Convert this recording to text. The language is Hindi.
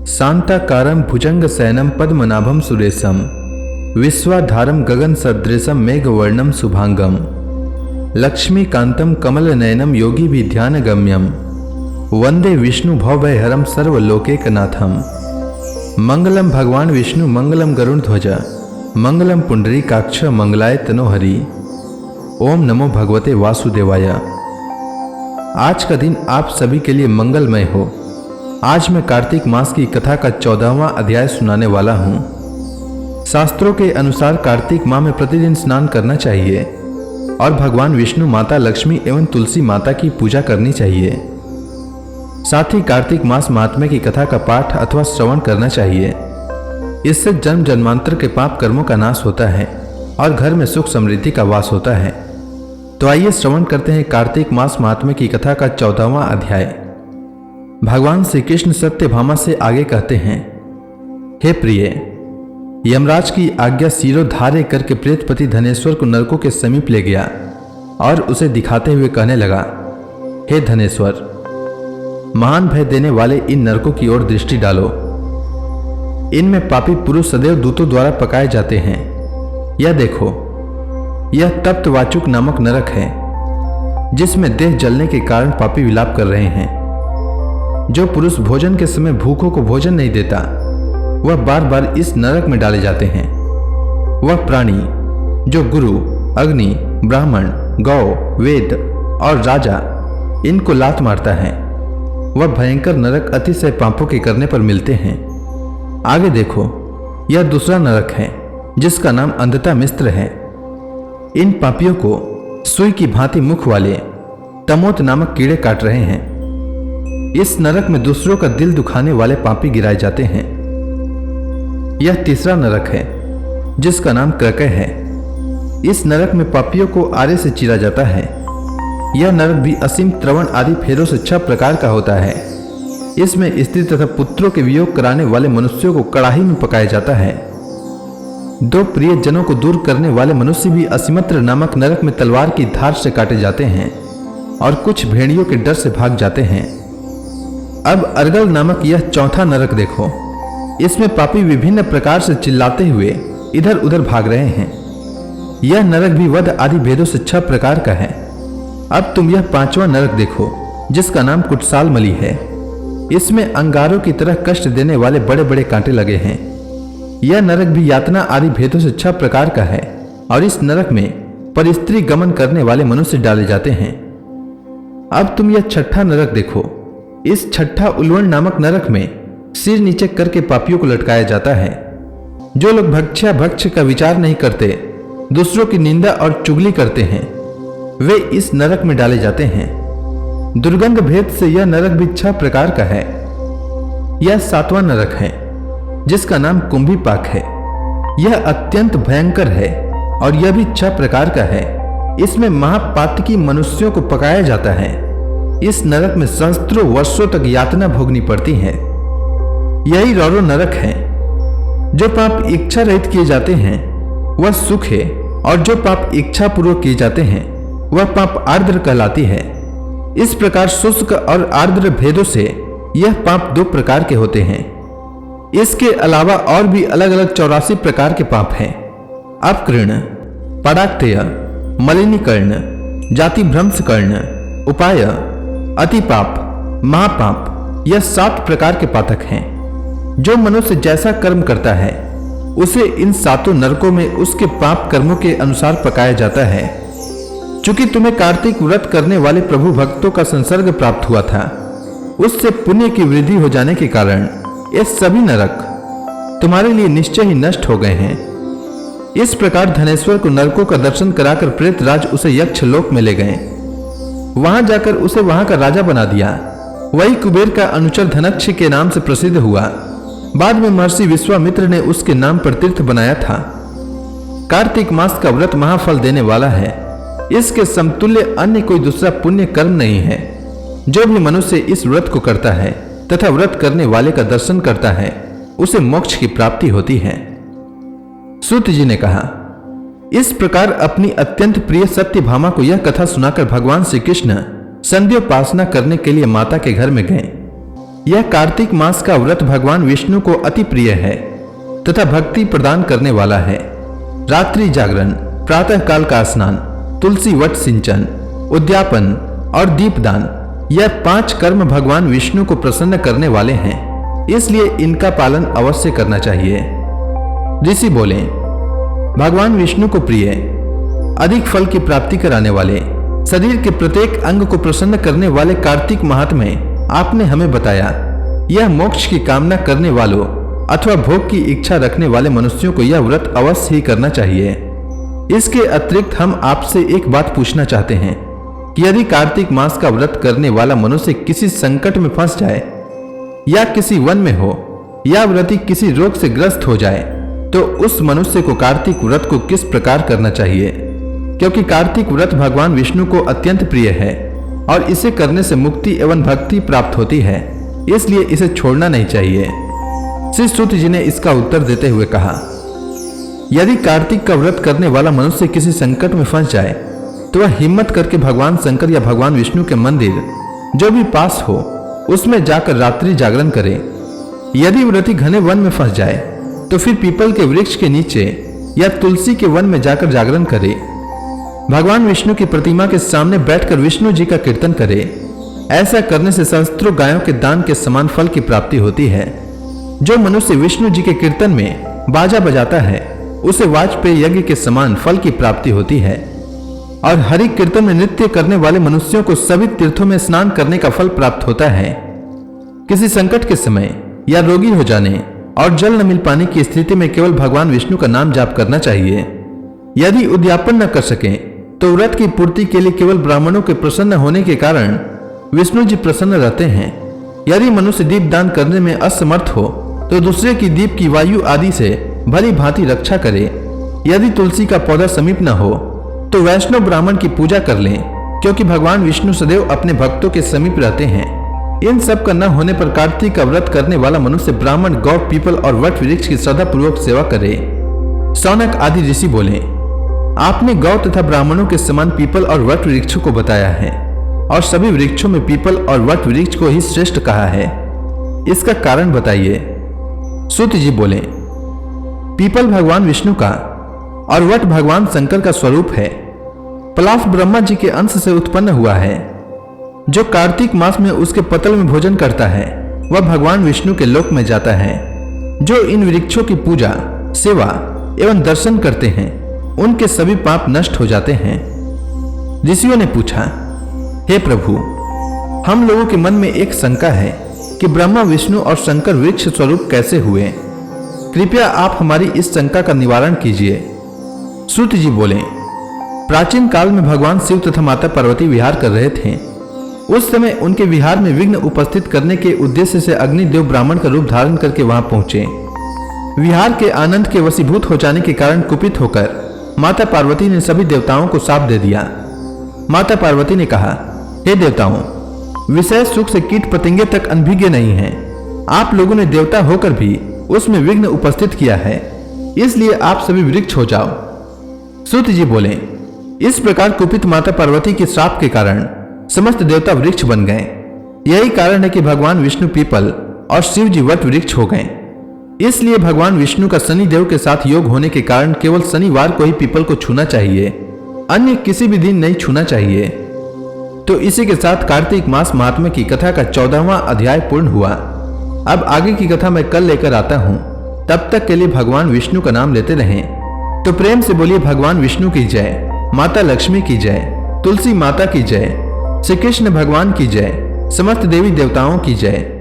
शांताकारं भुजंगशयनं पद्मनाभं सुरेशं विश्वाधारं गगनसदृशं मेघवर्णं शुभांगं लक्ष्मीकान्तं कमलनयनं योगिभिध्यानगम्यं वंदे विष्णु भवभयहरं सर्वलोकैकनाथं। मंगलम भगवान विष्णु मंगलम गरुड़ध्वज मंगलम पुंडरीकाक्ष मंगलाय तनोहरि। ओम नमो भगवते वासुदेवाय। आज का दिन आप सभी के लिए मंगलमय हो। आज मैं कार्तिक मास की कथा का 14वां अध्याय सुनाने वाला हूँ। शास्त्रों के अनुसार कार्तिक माह में प्रतिदिन स्नान करना चाहिए और भगवान विष्णु, माता लक्ष्मी एवं तुलसी माता की पूजा करनी चाहिए। साथ ही कार्तिक मास महात्म्य की कथा का पाठ अथवा श्रवण करना चाहिए। इससे जन्म जन्मांतर के पाप कर्मों का नाश होता है और घर में सुख समृद्धि का वास होता है। तो आइए श्रवण करते हैं कार्तिक मास महात्म्य की कथा का 14वां अध्याय। भगवान श्री कृष्ण सत्यभामा से आगे कहते हैं, हे प्रिय, यमराज की आज्ञा शिरोधार्य करके प्रेतपति धनेश्वर को नरकों के समीप ले गया और उसे दिखाते हुए कहने लगा, हे धनेश्वर, महान भय देने वाले इन नरकों की ओर दृष्टि डालो। इनमें पापी पुरुष सदैव दूतों द्वारा पकाए जाते हैं। यह देखो, यह तप्त वाचुक नामक नरक है, जिसमें देह जलने के कारण पापी विलाप कर रहे हैं। जो पुरुष भोजन के समय भूखों को भोजन नहीं देता, वह बार बार इस नरक में डाले जाते हैं। वह प्राणी जो गुरु, अग्नि, ब्राह्मण, गौ, वेद और राजा इनको लात मारता है, वह भयंकर नरक अतिशय पापों के करने पर मिलते हैं। आगे देखो, यह दूसरा नरक है जिसका नाम अंधता मिस्त्र है। इन पापियों को सुई की भांति मुख वाले तमोत नामक कीड़े काट रहे हैं। इस नरक में दूसरों का दिल दुखाने वाले पापी गिराए जाते हैं। यह तीसरा नरक है जिसका नाम क्रकय है। इस नरक में पापियों को आरे से चीरा जाता है। यह नरक भी असीम त्रवण आदि फेरों से 6 प्रकार का होता है। इसमें स्त्री तथा पुत्रों के वियोग कराने वाले मनुष्यों को कड़ाही में पकाया जाता है। 2 प्रिय जनों को दूर करने वाले मनुष्य भी असीमत्र नामक नरक में तलवार की धार से काटे जाते हैं और कुछ भेड़ियों के डर से भाग जाते हैं। अब अर्गल नामक यह चौथा नरक देखो। इसमें पापी विभिन्न प्रकार से चिल्लाते हुए इधर उधर भाग रहे हैं। यह नरक भी वध आदि भेदों से 6 प्रकार का है। अब तुम यह 5वां नरक देखो, जिसका नाम कुटसाल मली है। इसमें अंगारों की तरह कष्ट देने वाले बड़े बड़े कांटे लगे हैं। यह नरक भी यातना आदि भेदों से 6 प्रकार का है और इस नरक में परिस्त्री गमन करने वाले मनुष्य डाले जाते हैं। अब तुम यह 6ठा नरक देखो। इस 6ठा उल्वण नामक नरक में सिर नीचे करके पापियों को लटकाया जाता है। जो लोग भक्ष्या भक्ष का विचार नहीं करते, दूसरों की निंदा और चुगली करते हैं, वे इस नरक में डाले जाते हैं। दुर्गंध भेद से यह नरक भी 6 प्रकार का है। यह 7वां नरक है जिसका नाम कुंभीपाक है। यह अत्यंत भयंकर है और यह भी 6 प्रकार का है। इसमें महापातकी मनुष्यों को पकाया जाता है। इस नरक में सहस्त्रों वर्षों तक यातना भोगनी पड़ती है। यही रौरो नरक है। जो पाप इच्छा रहित किए जाते हैं वह सुख है, और जो पाप इच्छा पूर्वक किए जाते हैं वह पाप आर्द्र कहलाती है। इस प्रकार शुष्क और आर्द्र भेदों से यह पाप 2 प्रकार के होते हैं। इसके अलावा और भी अलग अलग 84 प्रकार के पाप हैं। अपकृण, पराक्तय, मलिनीकर्ण, जाति भ्रंशकर्ण, उपाय, अतिपाप, महापाप, यह 7 प्रकार के पातक हैं। जो मनुष्य जैसा कर्म करता है उसे इन 7 नरकों में उसके पाप कर्मों के अनुसार पकाया जाता है। चूंकि तुम्हें कार्तिक व्रत करने वाले प्रभु भक्तों का संसर्ग प्राप्त हुआ था, उससे पुण्य की वृद्धि हो जाने के कारण ये सभी नरक तुम्हारे लिए निश्चय ही नष्ट हो गए हैं। इस प्रकार धनेश्वर को नरकों का दर्शन कराकर प्रेतराज उसे यक्ष लोक में ले गए। वहां जाकर उसे वहां का राजा बना दिया। वही कुबेर का अनुचर धनक्ष के नाम से प्रसिद्ध हुआ। बाद में महर्षि विश्वामित्र ने उसके नाम पर तीर्थ बनाया था। कार्तिक मास का व्रत महाफल देने वाला है। इसके समतुल्य अन्य कोई दूसरा पुण्य कर्म नहीं है। जो भी मनुष्य इस व्रत को करता है तथा व्रत करने वाले का दर्शन करता है, उसे मोक्ष की प्राप्ति होती है। सूत जी ने कहा, इस प्रकार अपनी अत्यंत प्रिय सत्यभामा को यह कथा सुनाकर भगवान श्री कृष्ण संध्योपासना करने के लिए माता के घर में गए। यह कार्तिक मास का व्रत भगवान विष्णु को अति प्रिय है तथा भक्ति प्रदान करने वाला है। रात्रि जागरण, प्रातः काल का स्नान, तुलसी वट सिंचन, उद्यापन और दीपदान, यह 5 कर्म भगवान विष्णु को प्रसन्न करने वाले हैं, इसलिए इनका पालन अवश्य करना चाहिए। ऋषि बोले, भगवान विष्णु को प्रिय, अधिक फल की प्राप्ति कराने वाले, शरीर के प्रत्येक अंग को प्रसन्न करने वाले कार्तिक महात्म्य आपने हमें बताया। यह मोक्ष की कामना करने वालों अथवा भोग की इच्छा रखने वाले मनुष्यों को यह व्रत अवश्य ही करना चाहिए। इसके अतिरिक्त हम आपसे एक बात पूछना चाहते हैं कि यदि कार्तिक मास का व्रत करने वाला मनुष्य किसी संकट में फंस जाए या किसी वन में हो या व्रती किसी रोग से ग्रस्त हो जाए तो उस मनुष्य को कार्तिक व्रत को किस प्रकार करना चाहिए, क्योंकि कार्तिक व्रत भगवान विष्णु को अत्यंत प्रिय है और इसे करने से मुक्ति एवं भक्ति प्राप्त होती है, इसलिए इसे छोड़ना नहीं चाहिए। श्री सूत जी ने इसका उत्तर देते हुए कहा, यदि कार्तिक का व्रत करने वाला मनुष्य किसी संकट में फंस जाए तो वह हिम्मत करके भगवान शंकर या भगवान विष्णु के मंदिर जो भी पास हो उसमें जाकर रात्रि जागरण करे। यदि व्रती घने वन में फंस जाए तो फिर पीपल के वृक्ष के नीचे या तुलसी के वन में जाकर जागरण करे। भगवान विष्णु की प्रतिमा के सामने बैठकर विष्णु जी का कीर्तन करे। ऐसा करने से सहस्त्रों गायों के दान के समान फल की प्राप्ति होती है। जो मनुष्य विष्णु जी के कीर्तन में बाजा बजाता है उसे वाजपेय यज्ञ के समान फल की प्राप्ति होती है। और हरि कीर्तन में नृत्य करने वाले मनुष्यों को सभी तीर्थों में स्नान करने का फल प्राप्त होता है। किसी संकट के समय या रोगी हो जाने और जल न मिल पाने की स्थिति में केवल भगवान विष्णु का नाम जाप करना चाहिए। यदि उद्यापन न कर सके तो व्रत की पूर्ति के लिए केवल ब्राह्मणों के प्रसन्न होने के कारण विष्णु जी प्रसन्न रहते हैं। यदि मनुष्य दीप दान करने में असमर्थ हो तो दूसरे की दीप की वायु आदि से भली भांति रक्षा करे। यदि तुलसी का पौधा समीप न हो तो वैष्णव ब्राह्मण की पूजा कर लें, क्योंकि भगवान विष्णु सदैव अपने भक्तों के समीप रहते हैं। इन सब का न होने पर कार्तिक का व्रत करने वाला मनुष्य ब्राह्मण, गौ, पीपल और वट वृक्ष की श्रद्धा पूर्वक सेवा करे। सौनक आदि ऋषि बोले, आपने गौ तथा ब्राह्मणों के समान पीपल और वट वृक्षों को बताया है और सभी वृक्षों में पीपल और वट वृक्ष को ही श्रेष्ठ कहा है। इसका कारण बताइए। सूत जी बोले, पीपल भगवान विष्णु का और वट भगवान शंकर का स्वरूप है। पलाश ब्रह्मा जी के अंश से उत्पन्न हुआ है। जो कार्तिक मास में उसके पतल में भोजन करता है वह भगवान विष्णु के लोक में जाता है। जो इन वृक्षों की पूजा, सेवा एवं दर्शन करते हैं उनके सभी पाप नष्ट हो जाते हैं। ऋषियों ने पूछा, हे प्रभु, हम लोगों के मन में एक शंका है कि ब्रह्मा, विष्णु और शंकर वृक्ष स्वरूप कैसे हुए। कृपया आप हमारी इस शंका का निवारण कीजिए। सूत जी बोले, प्राचीन काल में भगवान शिव तथा माता पार्वती विहार कर रहे थे। उस समय उनके विहार में विघ्न उपस्थित करने के उद्देश्य से अग्निदेव ब्राह्मण का रूप धारण करके वहां पहुंचे। विहार के आनंद के वशीभूत हो जाने के कारण कुपित होकर माता पार्वती ने सभी देवताओं को शाप दे दिया। माता पार्वती ने कहा, हे देवताओं, विषय सुख से कीट पतंगे तक अनभिज्ञ नहीं हैं। आप लोगों ने देवता होकर भी उसमें विघ्न उपस्थित किया है, इसलिए आप सभी वृक्ष हो जाओ। सूत जी बोले, इस प्रकार कुपित माता पार्वती के श्राप के कारण समस्त देवता वृक्ष बन गए। यही कारण है कि भगवान विष्णु पीपल और शिव जी वट वृक्ष हो गए। इसलिए भगवान विष्णु का शनि देव के साथ योग होने के कारण केवल शनिवार को ही पीपल को छूना चाहिए, अन्य किसी भी दिन नहीं छूना चाहिए। तो इसी के साथ कार्तिक मास महात्म्य की कथा का 14वां अध्याय पूर्ण हुआ। अब आगे की कथा मैं कल लेकर आता हूं। तब तक के लिए भगवान विष्णु का नाम लेते रहें। तो प्रेम से बोलिए, भगवान विष्णु की जय, माता लक्ष्मी की जय, तुलसी माता की जय, श्री कृष्ण भगवान की जय, समस्त देवी देवताओं की जय।